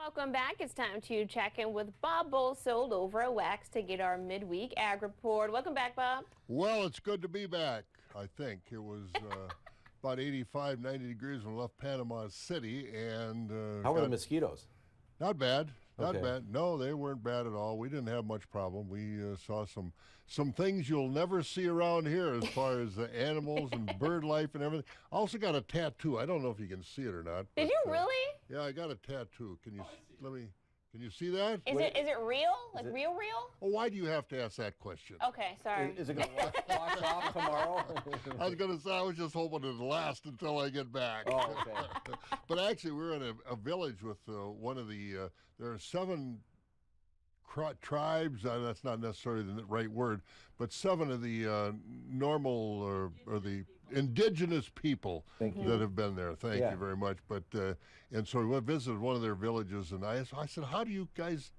Welcome back. It's time to check in with Bob Bosold over at Wax to get our midweek ag report. Welcome back, Bob. Well, it's good to be back, I think. It was about 85, 90 degrees when we left Panama City. And how were the mosquitoes? Not bad. Not Okay. bad. No, they weren't bad at all. We didn't have much problem. We saw some things you'll never see around here as far as the animals and bird life and everything. I also got a tattoo. I don't know if you can see it or not. Did you really? Yeah, I got a tattoo. Can you see that? Is it real? Like real? Well, why do you have to ask that question? Okay, sorry. Is it going to wash off tomorrow? I was going to say, I was just hoping it'd last until I get back. Oh, okay. But actually, we're in a village with one of the, there are 7 tribes, that's not necessarily the right word, but 7 of the normal or the indigenous people that have been there. Thank you very much. But and so we visited one of their villages, and I said, how do you guys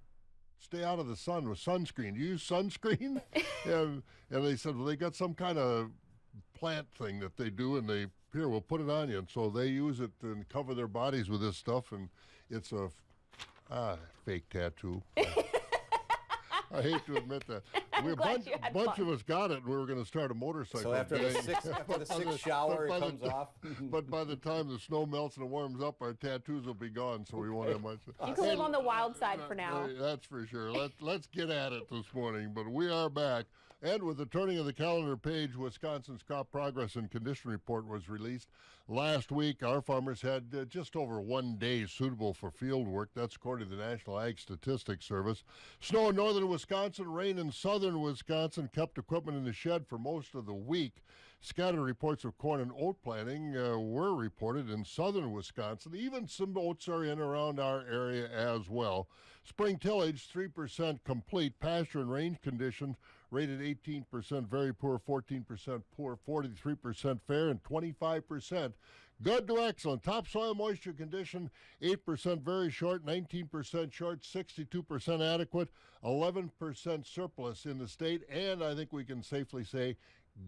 stay out of the sun with sunscreen? Do you use sunscreen? and they said, well, they got some kind of plant thing that they do, and here, we'll put it on you. And so they use it and cover their bodies with this stuff, and it's a fake tattoo. I hate to admit that. A bunch of us got it, and we were going to start a motorcycle. So after the sixth shower, it comes off? But by the time the snow melts and it warms up, our tattoos will be gone, so we won't have much. You can live on the wild side for now. That's for sure. Let's get at it this morning, but we are back. And with the turning of the calendar page, Wisconsin's Crop Progress and Condition Report was released. Last week, our farmers had just over 1 day suitable for field work. That's according to the National Ag Statistics Service. Snow in northern Wisconsin, rain in southern Wisconsin kept equipment in the shed for most of the week. Scattered reports of corn and oat planting were reported in southern Wisconsin. Even some oats are in around our area as well. Spring tillage, 3% complete. Pasture and range conditions rated 18% very poor, 14% poor, 43% fair, and 25% good to excellent. Topsoil moisture condition, 8% very short, 19% short, 62% adequate, 11% surplus in the state, and I think we can safely say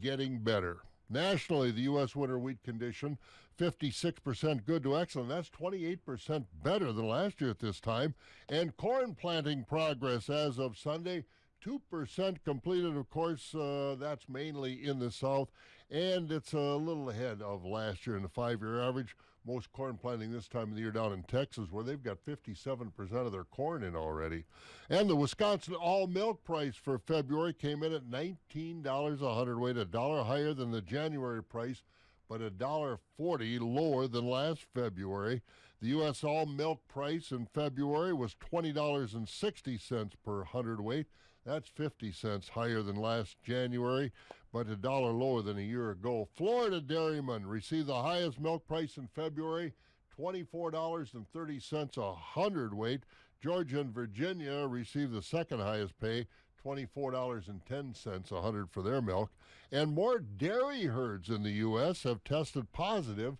getting better. Nationally, the U.S. winter wheat condition, 56% good to excellent. That's 28% better than last year at this time. And corn planting progress as of Sunday, 2% completed, of course. That's mainly in the south, and it's a little ahead of last year in the 5-year average. Most corn planting this time of the year down in Texas, where they've got 57% of their corn in already. And the Wisconsin all milk price for February came in at $19 a hundredweight, $1 higher than the January price, but $1.40 lower than last February. The U.S. all milk price in February was $20.60 per hundredweight. That's 50 cents higher than last January, but $1 lower than a year ago. Florida dairymen received the highest milk price in February, $24.30 a hundredweight. Georgia and Virginia received the second highest pay, $24.10 a hundred for their milk. And more dairy herds in the U.S. have tested positive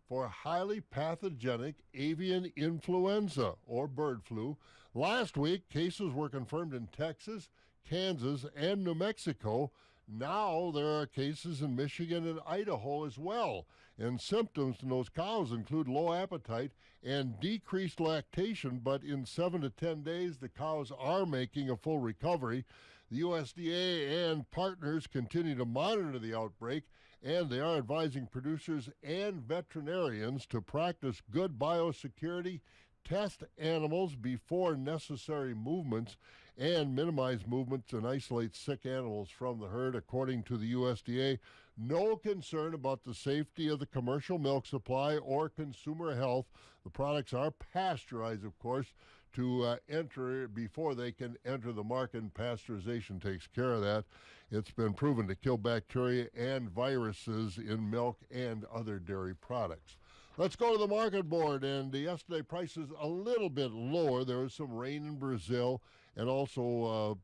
for highly pathogenic avian influenza, or bird flu. Last week, cases were confirmed in Texas, Kansas, and New Mexico. Now there are cases in Michigan and Idaho as well. And symptoms in those cows include low appetite and decreased lactation, but in 7 to 10 days, the cows are making a full recovery. The USDA and partners continue to monitor the outbreak, and they are advising producers and veterinarians to practice good biosecurity, test animals before necessary movements, and minimize movements and isolate sick animals from the herd. According to the USDA, no concern about the safety of the commercial milk supply or consumer health. The products are pasteurized, of course, to enter before they can enter the market, and pasteurization takes care of that. It's been proven to kill bacteria and viruses in milk and other dairy products. Let's go to the market board, and yesterday prices a little bit lower. There was some rain in Brazil and also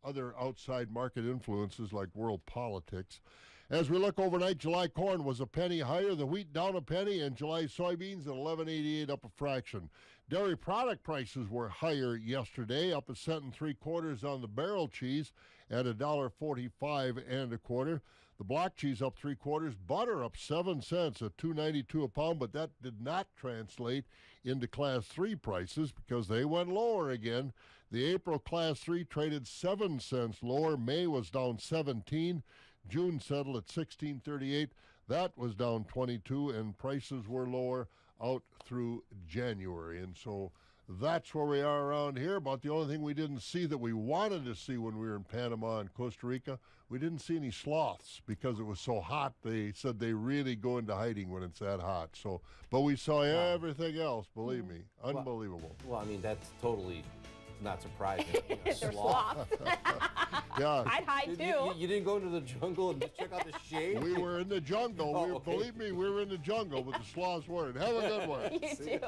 other outside market influences like world politics. As we look overnight, July corn was a penny higher, the wheat down a penny, and July soybeans at $11.88, up a fraction. Dairy product prices were higher yesterday, up 1 3/4 cents on the barrel cheese at $1.45 1/4. The block cheese up 3/4. Butter up 7 cents at $2.92 a pound, but that did not translate into Class 3 prices because they went lower again. The April Class 3 traded 7 cents lower. May was down 17. June settled at 16.38. That was down 22, and prices were lower out through January. And so that's where we are around here. About the only thing we didn't see that we wanted to see when we were in Panama and Costa Rica, we didn't see any sloths because it was so hot. They said they really go into hiding when it's that hot. So, but we saw everything else, believe me. Unbelievable. Well, I mean, that's totally not surprising. They're sloths. Yeah. I'd hide too. You didn't go into the jungle and check out the shade? We were in the jungle. Oh, okay. Believe me, we were in the jungle, but the sloths weren't. Have a good one. You too.